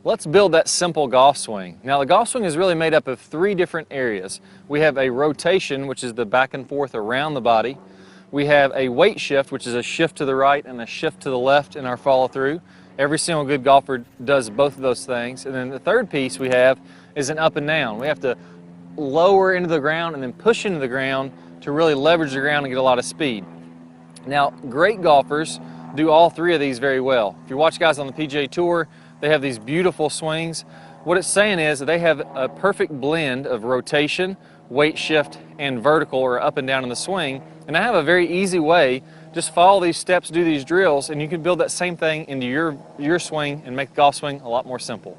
Let's build that simple golf swing. Now the golf swing is really made up of three different areas. We have a rotation, which is the back and forth around the body. We have a weight shift, which is a shift to the right and a shift to the left in our follow through. Every single good golfer does both of those things. And then the third piece we have is an up and down. We have to lower into the ground and then push into the ground to really leverage the ground and get a lot of speed. Now, great golfers do all three of these very well. If you watch guys on the PGA Tour, they have these beautiful swings. What it's saying is that they have a perfect blend of rotation, weight shift, and vertical or up and down in the swing. And I have a very easy way. Just follow these steps, do these drills, and you can build that same thing into your swing and make the golf swing a lot more simple.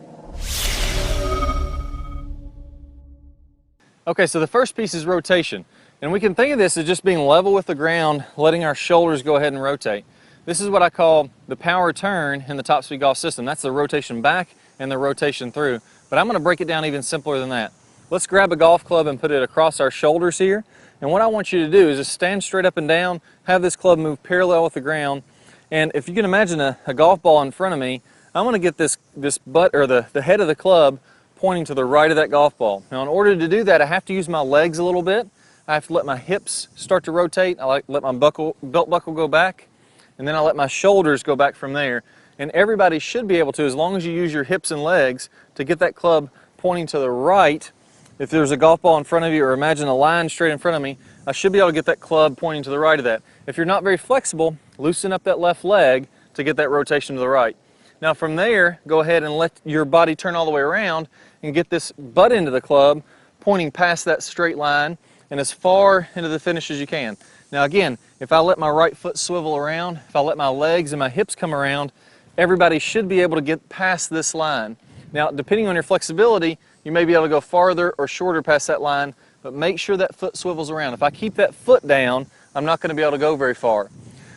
Okay, so the first piece is rotation. And we can think of this as just being level with the ground, letting our shoulders go ahead and rotate. This is what I call the power turn in the top speed golf system. That's the rotation back and the rotation through. But I'm going to break it down even simpler than that. Let's grab a golf club and put it across our shoulders here. And what I want you to do is just stand straight up and down, have this club move parallel with the ground. And if you can imagine a golf ball in front of me, I'm going to get this butt or the head of the club pointing to the right of that golf ball. Now in order to do that, I have to use my legs a little bit. I have to let my hips start to rotate. I let my belt buckle go back. And then I let my shoulders go back from there. And everybody should be able to, as long as you use your hips and legs, to get that club pointing to the right. If there's a golf ball in front of you, or imagine a line straight in front of me, I should be able to get that club pointing to the right of that. If you're not very flexible, loosen up that left leg to get that rotation to the right. Now from there, go ahead and let your body turn all the way around and get this butt into the club, pointing past that straight line and as far into the finish as you can. Now again, if I let my right foot swivel around, if I let my legs and my hips come around, everybody should be able to get past this line. Now, depending on your flexibility, you may be able to go farther or shorter past that line, but make sure that foot swivels around. If I keep that foot down, I'm not going to be able to go very far.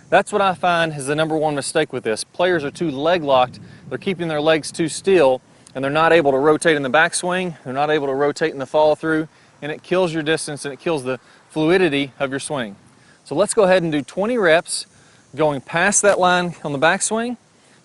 That's what I find is the #1 mistake with this. Players are too leg locked, they're keeping their legs too still, and they're not able to rotate in the backswing, they're not able to rotate in the follow through, and it kills your distance and it kills the fluidity of your swing. So let's go ahead and do 20 reps going past that line on the backswing,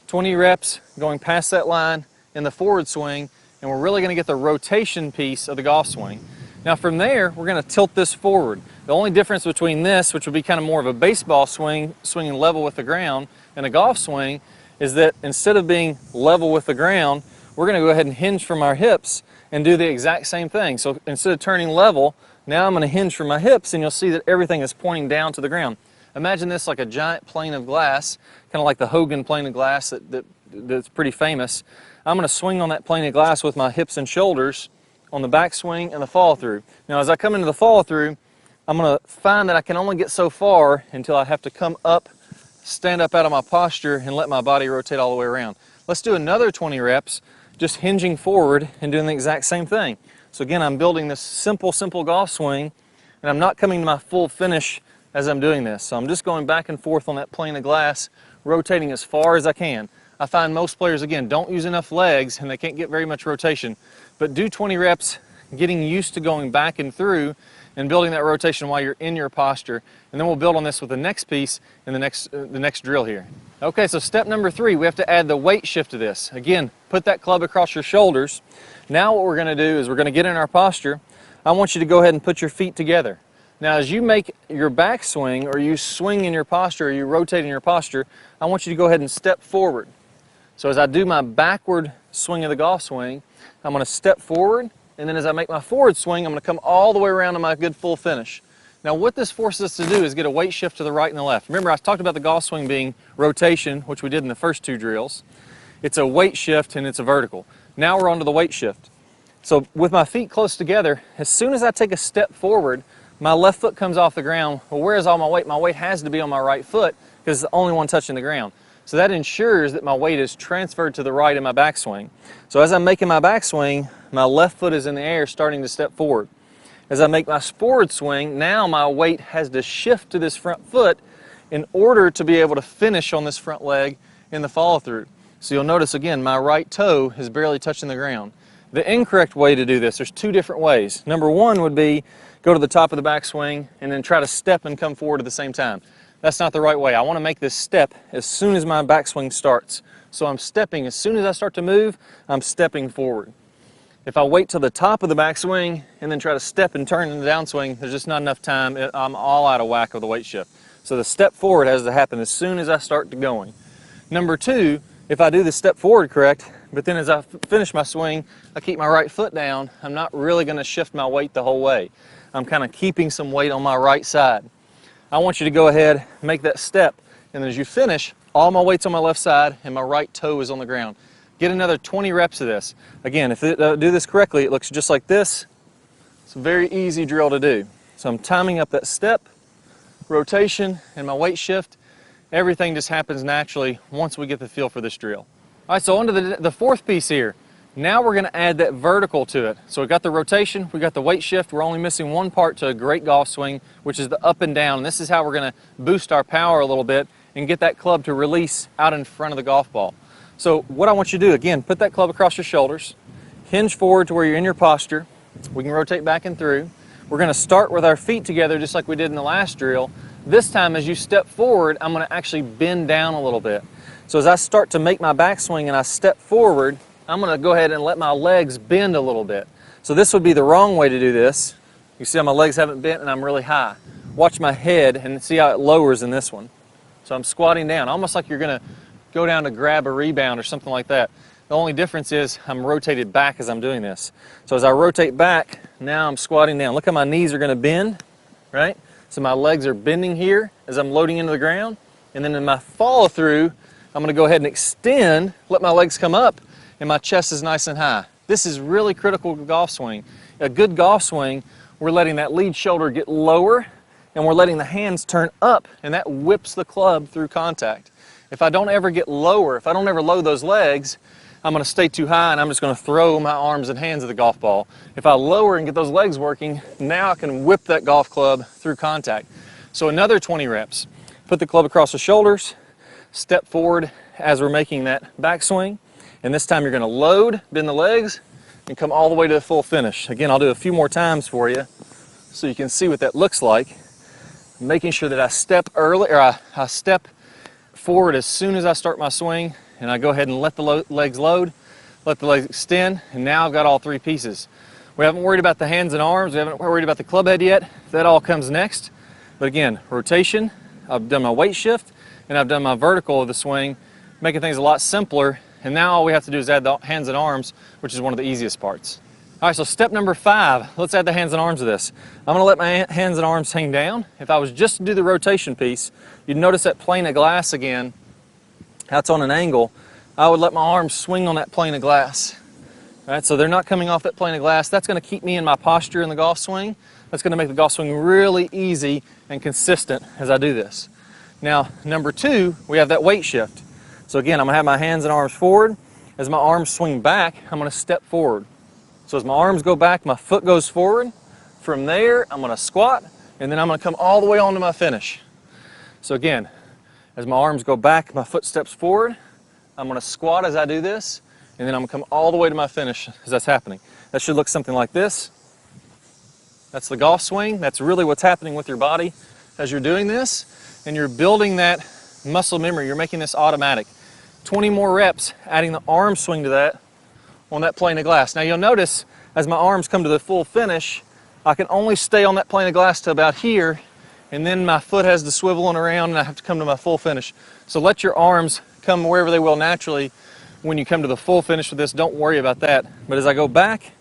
20 reps going past that line in the forward swing, and we're really going to get the rotation piece of the golf swing. Now from there, we're going to tilt this forward. The only difference between this, which would be kind of more of a baseball swing, swinging level with the ground, and a golf swing, is that instead of being level with the ground, we're going to go ahead and hinge from our hips and do the exact same thing. So instead of turning level, now I'm going to hinge from my hips, and you'll see that everything is pointing down to the ground. Imagine this like a giant plane of glass, kind of like the Hogan plane of glass that's pretty famous. I'm going to swing on that plane of glass with my hips and shoulders on the backswing and the follow through. Now as I come into the follow through, I'm going to find that I can only get so far until I have to come up, stand up out of my posture, and let my body rotate all the way around. Let's do another 20 reps, just hinging forward and doing the exact same thing. So again, I'm building this simple golf swing, and I'm not coming to my full finish as I'm doing this. So I'm just going back and forth on that plane of glass, rotating as far as I can. I find most players, again, don't use enough legs and they can't get very much rotation. But do 20 reps, getting used to going back and through and building that rotation while you're in your posture. And then we'll build on this with the next piece in the next drill here. Okay, so step number 3, we have to add the weight shift to this. Again, put that club across your shoulders. Now what we're going to do is we're going to get in our posture. I want you to go ahead and put your feet together. Now as you make your backswing, or you swing in your posture, or you rotate in your posture, I want you to go ahead and step forward. So as I do my backward swing of the golf swing, I'm going to step forward, and then as I make my forward swing, I'm going to come all the way around to my good full finish. Now what this forces us to do is get a weight shift to the right and the left. Remember, I talked about the golf swing being rotation, which we did in the first 2 drills. It's a weight shift and it's a vertical. Now we're on to the weight shift. So with my feet close together, as soon as I take a step forward, my left foot comes off the ground. Well, where is all my weight? My weight has to be on my right foot because it's the only one touching the ground. So that ensures that my weight is transferred to the right in my backswing. So as I'm making my backswing, my left foot is in the air starting to step forward. As I make my forward swing, now my weight has to shift to this front foot in order to be able to finish on this front leg in the follow through. So you'll notice again, my right toe is barely touching the ground. The incorrect way to do this, there's 2 different ways. Number 1 would be go to the top of the backswing and then try to step and come forward at the same time. That's not the right way. I want to make this step as soon as my backswing starts. So I'm stepping, as soon as I start to move, I'm stepping forward. If I wait till the top of the backswing and then try to step and turn in the downswing, there's just not enough time. I'm all out of whack of the weight shift. So the step forward has to happen as soon as I start to going. Number two, if I do the step forward correct, but then as I finish my swing, I keep my right foot down, I'm not really going to shift my weight the whole way. I'm kind of keeping some weight on my right side. I want you to go ahead, make that step, and then as you finish, all my weight's on my left side and my right toe is on the ground. Get another 20 reps of this. Again, if I do this correctly, it looks just like this. It's a very easy drill to do. So I'm timing up that step, rotation, and my weight shift. Everything just happens naturally once we get the feel for this drill. All right, so on to the fourth piece here. Now we're going to add that vertical to it. So we got the rotation, we got the weight shift. We're only missing one part to a great golf swing, which is the up and down. And this is how we're going to boost our power a little bit and get that club to release out in front of the golf ball. So what I want you to do, again, put that club across your shoulders, hinge forward to where you're in your posture. We can rotate back and through. We're going to start with our feet together just like we did in the last drill. This time as you step forward, I'm going to actually bend down a little bit. So as I start to make my backswing and I step forward, I'm going to go ahead and let my legs bend a little bit. So this would be the wrong way to do this. You see how my legs haven't bent and I'm really high. Watch my head and see how it lowers in this one. So I'm squatting down, almost like you're going to go down to grab a rebound or something like that. The only difference is I'm rotated back as I'm doing this. So as I rotate back, now I'm squatting down. Look how my knees are going to bend, right? So my legs are bending here as I'm loading into the ground. And then in my follow through, I'm going to go ahead and extend, let my legs come up, and my chest is nice and high. This is really critical to golf swing. A good golf swing, we're letting that lead shoulder get lower, and we're letting the hands turn up, and that whips the club through contact. If I don't ever get lower, if I don't ever load those legs, I'm going to stay too high and I'm just going to throw my arms and hands at the golf ball. If I lower and get those legs working, now I can whip that golf club through contact. So another 20 reps. Put the club across the shoulders, step forward as we're making that backswing, and this time you're going to load, bend the legs, and come all the way to the full finish. Again, I'll do a few more times for you so you can see what that looks like. Making sure that I step early, or I step forward as soon as I start my swing, and I go ahead and let the legs load, let the legs extend, and now I've got all three pieces. We haven't worried about the hands and arms, we haven't worried about the club head yet. That all comes next. But again, rotation, I've done my weight shift, and I've done my vertical of the swing, making things a lot simpler, and now all we have to do is add the hands and arms, which is one of the easiest parts. All right, so step number 5, let's add the hands and arms to this. I'm gonna let my hands and arms hang down. If I was just to do the rotation piece, you'd notice that plane of glass again, that's on an angle. I would let my arms swing on that plane of glass. All right, so they're not coming off that plane of glass. That's gonna keep me in my posture in the golf swing. That's gonna make the golf swing really easy and consistent as I do this. Now, number 2, we have that weight shift. So again, I'm gonna have my hands and arms forward. As my arms swing back, I'm gonna step forward. So as my arms go back, my foot goes forward. From there, I'm going to squat, and then I'm going to come all the way onto my finish. So again, as my arms go back, my foot steps forward. I'm going to squat as I do this, and then I'm going to come all the way to my finish as that's happening. That should look something like this. That's the golf swing. That's really what's happening with your body as you're doing this, and you're building that muscle memory. You're making this automatic. 20 more reps, adding the arm swing to that, on that plane of glass. Now you'll notice as my arms come to the full finish, I can only stay on that plane of glass to about here, and then my foot has to swivel on around and I have to come to my full finish. So let your arms come wherever they will naturally when you come to the full finish with this. Don't worry about that. But as I go back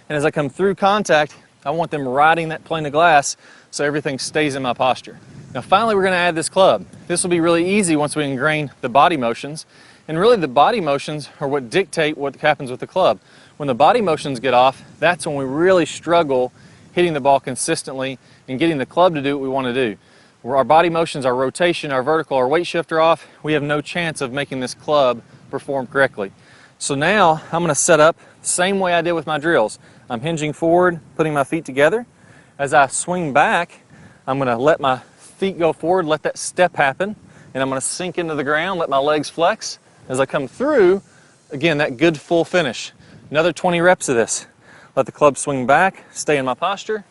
and as I come through contact, I want them riding that plane of glass so everything stays in my posture. Now finally we're going to add this club. This will be really easy once we ingrain the body motions. And really the body motions are what dictate what happens with the club. When the body motions get off, that's when we really struggle hitting the ball consistently and getting the club to do what we want to do. Where our body motions, our rotation, our vertical, our weight shift are off, we have no chance of making this club perform correctly. So now I'm going to set up the same way I did with my drills. I'm hinging forward, putting my feet together. As I swing back, I'm going to let my feet go forward, let that step happen, and I'm going to sink into the ground, let my legs flex. As I come through, again, that good full finish. Another 20 reps of this. Let the club swing back, stay in my posture,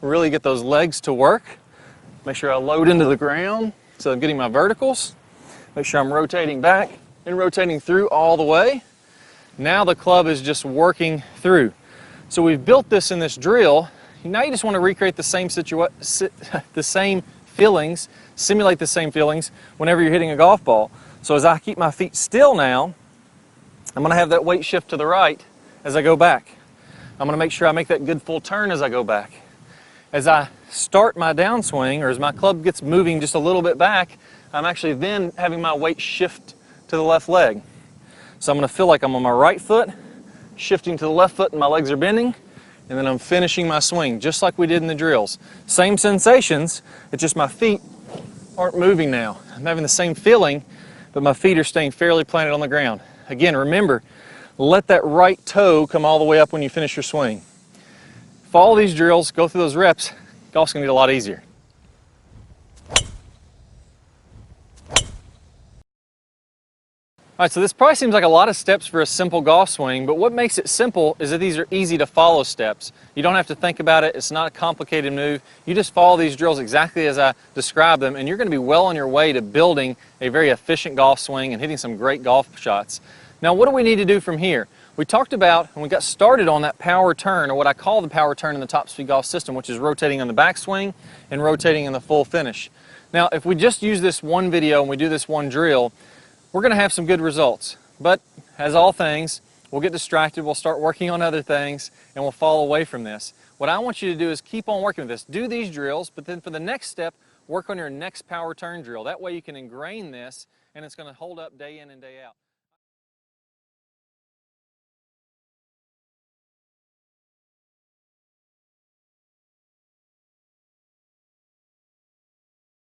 really get those legs to work. Make sure I load into the ground so I'm getting my verticals. Make sure I'm rotating back and rotating through all the way. Now the club is just working through. So we've built this in this drill. Now you just want to recreate the same feelings, simulate the same feelings whenever you're hitting a golf ball. So as I keep my feet still now, I'm going to have that weight shift to the right as I go back. I'm going to make sure I make that good full turn as I go back. As I start my downswing, or as my club gets moving just a little bit back, I'm actually then having my weight shift to the left leg. So I'm going to feel like I'm on my right foot, shifting to the left foot and my legs are bending, and then I'm finishing my swing, just like we did in the drills. Same sensations, it's just my feet aren't moving now. I'm having the same feeling, but my feet are staying fairly planted on the ground. Again, remember, let that right toe come all the way up when you finish your swing. Follow these drills, go through those reps, golf's going to get a lot easier. All right, so this probably seems like a lot of steps for a simple golf swing, but what makes it simple is that these are easy to follow steps. You don't have to think about it, it's not a complicated move. You just follow these drills exactly as I described them, and you're going to be well on your way to building a very efficient golf swing and hitting some great golf shots. Now, what do we need to do from here? We talked about, and we got started on that power turn, or what I call the power turn in the top speed golf system, which is rotating on the backswing and rotating in the full finish. Now, if we just use this one video and we do this one drill, we're going to have some good results. But as all things, we'll get distracted, we'll start working on other things, and we'll fall away from this. What I want you to do is keep on working with this. Do these drills, but then for the next step, work on your next power turn drill. That way you can ingrain this, and it's going to hold up day in and day out.